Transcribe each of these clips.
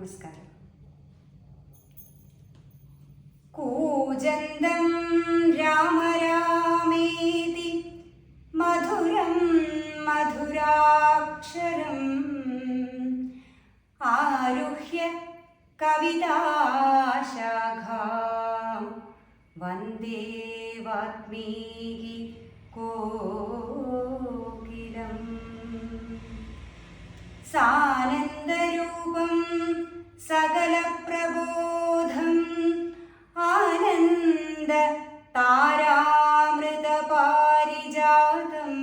നമസ്കാരം. കൂജന്തം രാമ രാമേതി മധുരം മധുരാക്ഷരം ആരുഹ്യ കവിതാശാഖാം വന്ദേ വാത്മീകി കോകിലം. സാനന്ദരൂപം സകലപ്രബോധം ആനന്ദ താരാമൃതപാരിജാതം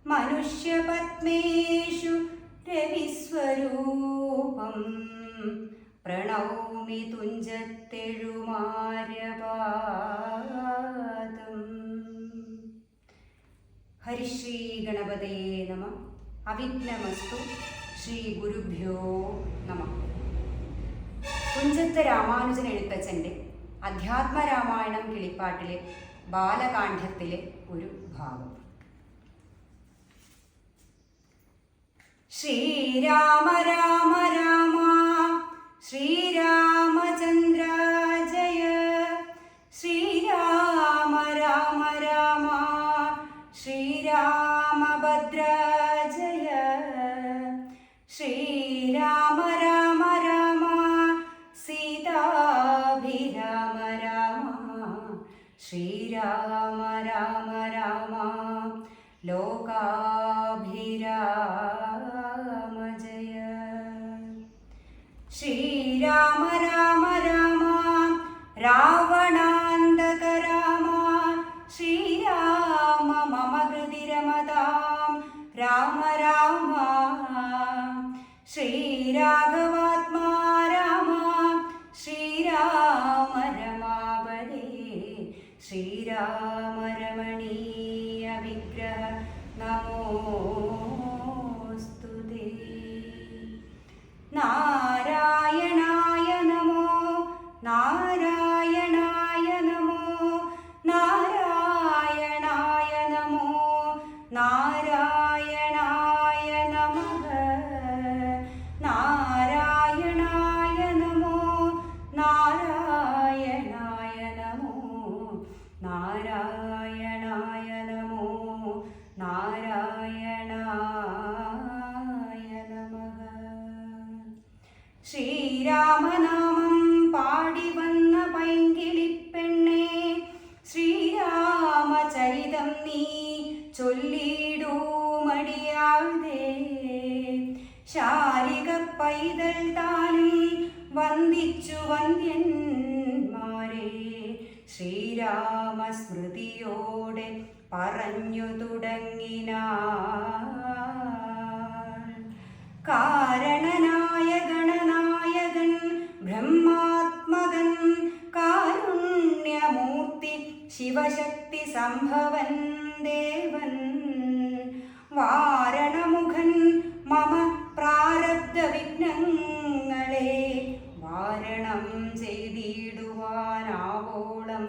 മനുഷ്യപത്മേഷു രവിസ്വരൂപം പ്രണൗമി തുഞ്ചത്തെഴുമാര്യപാദം. ഹരിശ്രീ ഗണപതേ നമഃ. അവിഘ്നമസ്തു. ശ്രീ ഗുരുഭ്യോ നമഃ. തുഞ്ചത്ത് രാമാനുജൻ എഴുത്തച്ഛൻ്റെ അധ്യാത്മരാമായണം കിളിപ്പാട്ടിലെ ബാലകാണ്ഡത്തിലെ ഒരു ഭാഗം. ശ്രീരാമ രാമ രാമ ശ്രീരാമചന്ദ്ര ജയ. ശ്രീരാമ രാമ രാമ ശ്രീരാമഭദ്ര ജയ. ശ്രീരാമ രാമ രാമ സീതാഭിരാമ രാമ. ശ്രീരാമ രാമ രാമ ലോകാഭിരാമ ജയ. ശ്രീരാമ രാമ രാമ രാവണാന്തക രാമ. ശ്രീരാമ മമ ഹൃദി രമതാം രാമ രാമ. ശ്രീരാഘവാത്മാ രാമ. ശ്രീരാമ രമാപദേ. ശ്രീരാമ രമണീയ വിഗ്രഹ നമോസ്തുതേ. നാരായണായ നമോ നാരായണായ നമോ നാരായണായ നമോ നാരായണായ നമഃ. നാരായണായ നമോ നാരായണായ നമോ നാരായണായ നമോ നാരായണായ നമഃ. ശ്രീരാമനാമം പാടി വന്ന പൈങ്കിളിപ്പെണ്ണേ, ശ്രീരാമചരിതം നീ ചൊല്ലിടൂ മടിയാതെ. ശാരിക പൈതൽ താനും വന്ദിച്ചു വന്ദ്യന്മാരെ. ശ്രീരാമസ്മൃതിയോടെ പറഞ്ഞു തുടങ്ങിനാൾ. കാരണനായ ഗണനായകൻ ബ്രഹ്മാത്മകൻ കാരുണ്യമൂർത്തി ശിവശക്തി സംഭവൻ ദേവൻ. വാരണമുഖൻ മമ പ്രാരബ്ധ വിഘ്നങ്ങളെ വാരണം ചെയ്തിടുവാനാവോളം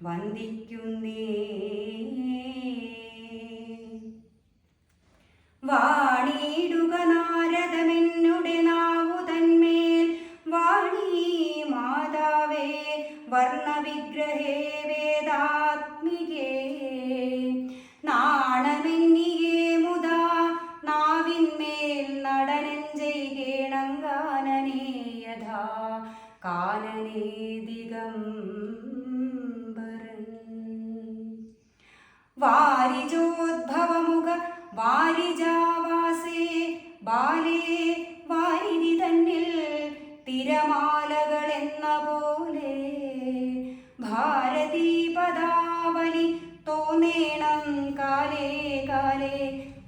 വന്ദിക്കുന്നേ. വാണിയിടുക നാരദമെന്നുടെ നാവു തന്മേൽ. വാണീ മാതാവേ വർണ്ണവിഗ്രഹേ വേദാത്മികേ. നാണമെന്നിയേ മുതാ നാവിന്മേൽ നടനം ചെയ്യണങ്കാനനേ യഥാ കാനനേ ദിഗംബരൻ. വാരിജോദ്ഭവമുഖ വാരിജാവാസേ ബാലേ വാരിധി തന്നിൽ തിരമാലകളെന്ന പോലെ. ഭാരതീ പദാവലി തോന്നേണം കാലേ കാലേ.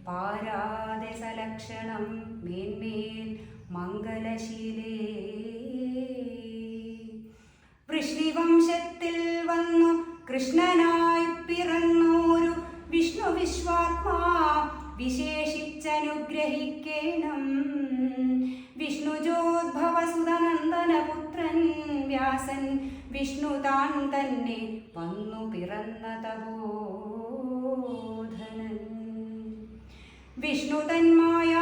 പാരാതെ സലക്ഷണം മേന്മേൽ മംഗലശീലേ. വൃഷ്ണിവംശത്തിൽ വന്നു കൃഷ്ണനായി പിറന്നോരു വിഷ്ണു വിശ്വാത്മാ വിശേഷിച്ചനുഗ്രഹിക്കേണം. വിഷ്ണുജോദ്ഭവസുതനന്ദനപുത്രൻ വ്യാസൻ വിഷ്ണു താൻ തന്നെ വന്നു പിറന്ന തപോധനൻ. വിഷ്ണു തന്മായ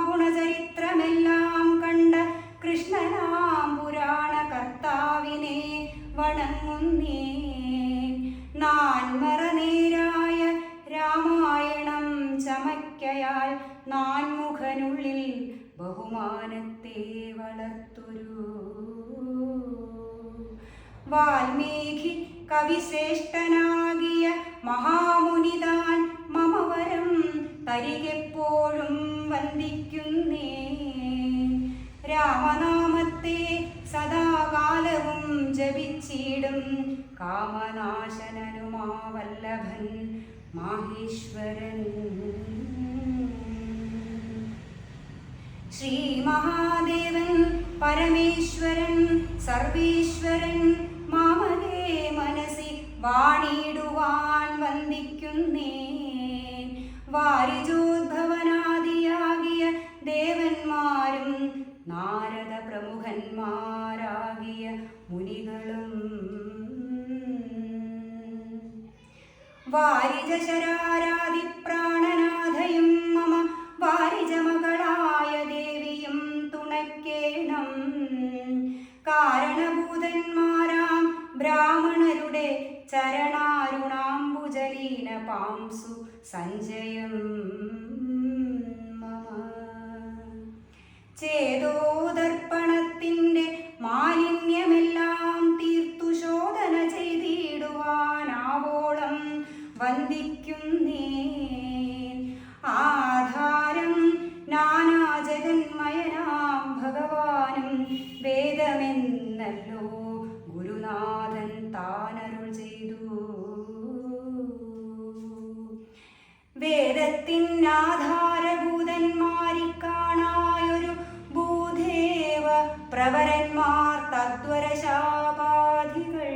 ഗുണചരിത്രമെല്ലാം കണ്ട ബഹുമാനത്തെ വളർത്തൊരു വാൽമീകി കവിശ്രേഷ്ഠനാകിയ മഹാമുനിതാൻ മമവരം തരികെപ്പോഴും വന്ദിക്കുന്നേ. രാമനാമത്തെ സദാകാലവും ജപിച്ചിടും കാമനാശനനുമാ വല്ലഭൻ മാഹേശ്വരൻ. ശ്രീ മഹാദേവൻ പരമേശ്വരൻ സർവേശ്വരൻ മാമകേ മനസി വാണിടുവാൻ വന്ദിക്കുന്നേ. വാരിജോദ്ഭവനാദിയാകിയ ദേവന്മാരും നാരദ പ്രമുഖന്മാരാകിയ മുനികളും വാരിജശരാരാദി പ്രാണനാഥയും മമ വാരിജമകളായ ദേവിയും തുണയ്ക്കേണം. കാരണഭൂതന്മാരാം ബ്രാഹ്മണരുടെ ചരണാരുണാംബുജലീന പാംസു സഞ്ജയം മമ. ചേതോദർപ്പണത്തിൻ്റെ മാലിന്യമെല്ലാം തീർത്തു ശോധന ചെയ്തിടുവാനാവോളം വന്ദിക്കുന്നേ. ആധാരം നാനാജഗന്മയനാം ഭഗവാനും വേദമെന്നല്ലോ ഗുരുനാഥൻ താനരുൾ ചെയ്തു. വേദത്തിനാധാരഭൂതന്മാരിൽ കാണായൊരു ഭൂദേവ പ്രവരന്മാർ തദ്വരശാപാധികൾ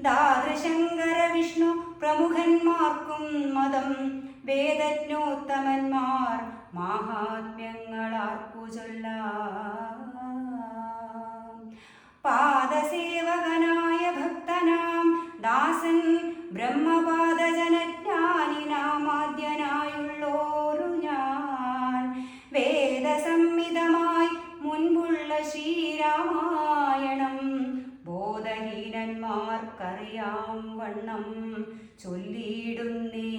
ദാതൃശങ്കര വിഷ്ണു പ്രമുഖന്മാർക്കും മതം വേദജ്ഞോത്തമന്മാർ മാഹാത്മ്യങ്ങളാർക്കു ചൊല്ലാം. പാദസേവകനായ ഭക്തനാം ദാസൻ ബ്രഹ്മപാദജനജ്ഞാനിനാമാദ്യനായുള്ളോരു ഞാൻ വേദസംഹിതമായി മുൻപുള്ള ശ്രീരാമായണം ബോധഹീനന്മാർക്കറിയാം വണ്ണം ചൊല്ലിയിടുന്നേ.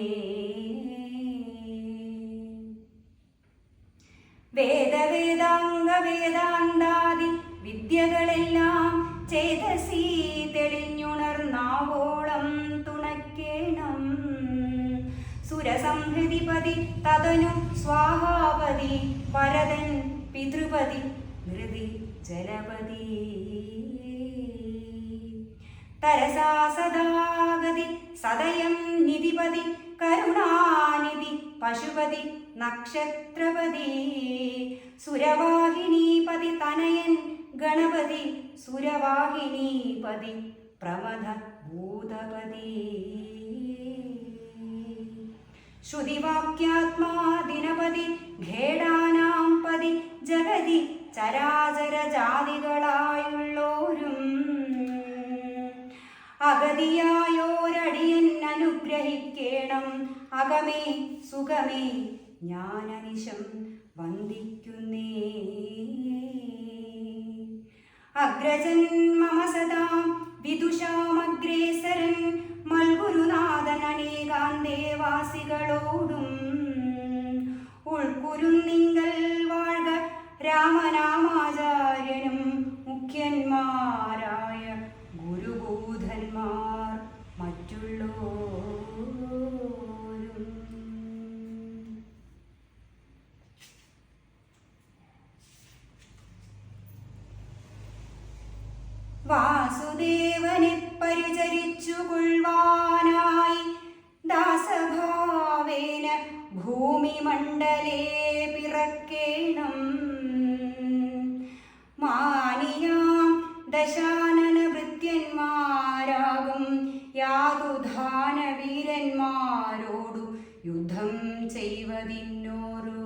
വേദവേദാംഗ വേദാന്താദി വിദ്യകളെല്ലാം ചേതസി തെളിഞ്ഞുണർന്നാവോളം തുണക്കേണം. സുരസംഹൃതിപതി തതനു സ്വാഹാപതി വരദൻ പിതൃപതി മൃതി ജലപതി തരസാ സദാഗതി സദയം നിധിപതി കരുണാനിധി പശുപതി നക്ഷത്രപതി സുരവാഹിനീപതി തനയൻ ഗണപതി സുരവാഹിനീപതി പ്രമഥ ഭൂതപതി ശ്രുതിവാക്യാത്മാ ദിനപതി ഖേടാനാം പതി ജഗതി ചരാചര ജാതികളായുള്ളോരും അഗതിയായോരടിയൻ അനുഗ്രഹിക്കേണം. അകമേ സുഖമേ ജ്ഞാനനിശം വന്ദിക്കുന്നേ. അഗ്രജൻ മമ സദാം വിദുഷാമഗ്രേസരൻ മൽഗുരുനാഥൻ അനേകാൻ ദേവാസികളോടും ഉൾക്കുരുന്നിങ്കൽ വാഴ്ക രാമനാമാചാര്യനും മുഖ്യന്മാരായ ഗുരുബോധന്മാർ മറ്റുള്ളോരും. വാസുദേവനെ പരിചരിച്ചു കൊള്ളുവാനായി ദാസഭാവേന ഭൂമിമണ്ഡലേ പിറക്കേണം. മാനിയാം ദശാനന ഭൃത്യന്മാരാകും യാതുധാനവീരന്മാരോടു യുദ്ധം ചെയ്വതിന്നോരോ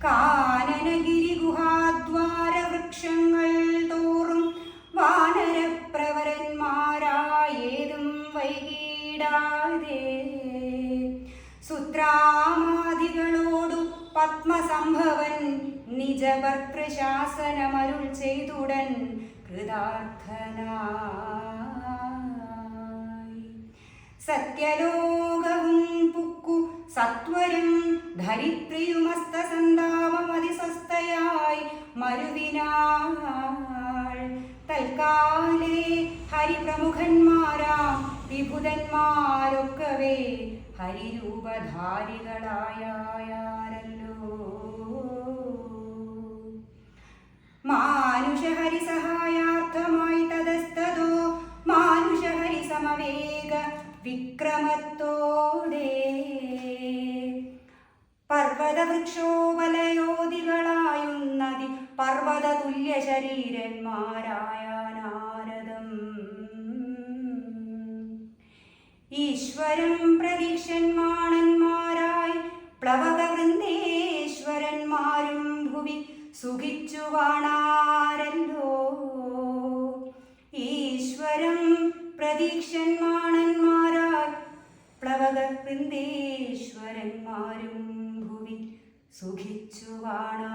കാനനഗിരി ഗുഹാദ്വാര വൃക്ഷങ്ങൾ തോറും വാനരപ്രവരന്മാരായേതും വൈകിടാതെ സുത്രാമാദികളോടു പത്മസംഭവൻ നിജഭർതൃശാസനമരുൾ ചെയ്തുടൻ കൃതാർത്ഥനായി. സത്യലോകവും പുക്കു സത്വരം ധരിത്രിയുമസ്തസന്താപമതിസ്വസ്ഥയായി മരുവിനാൾ. തൽക്കാലേ ഹരിപ്രമുഖന്മാരാം വിഭുതന്മാരൊക്കവേ ഹരിരൂപധാരികളായാരല്ലോ. മാനുഷഹരിസഹായാർത്ഥമായി തതസ്തതോ മാനുഷഹരിസമവേഗ വിക്രമത്തോടെ പർവ്വതവൃക്ഷോപലയോധികളായുന്നതി പർവ്വത തുല്യ ശരീരന്മാരായ നാരദം. ഈശ്വരം പ്രതീക്ഷന്മാണന്മാരായി പ്ലവകവൃന്ദേശ്വരന്മാരും ഭുവി സുഖിച്ചു വാണാരല്ലോ. ഈശ്വരം പ്രതീക്ഷന്മാണന്മാരായി പ്ലവകവൃന്ദേശ്വരന്മാരും ഭുവി സുഖിച്ചു വാണാ.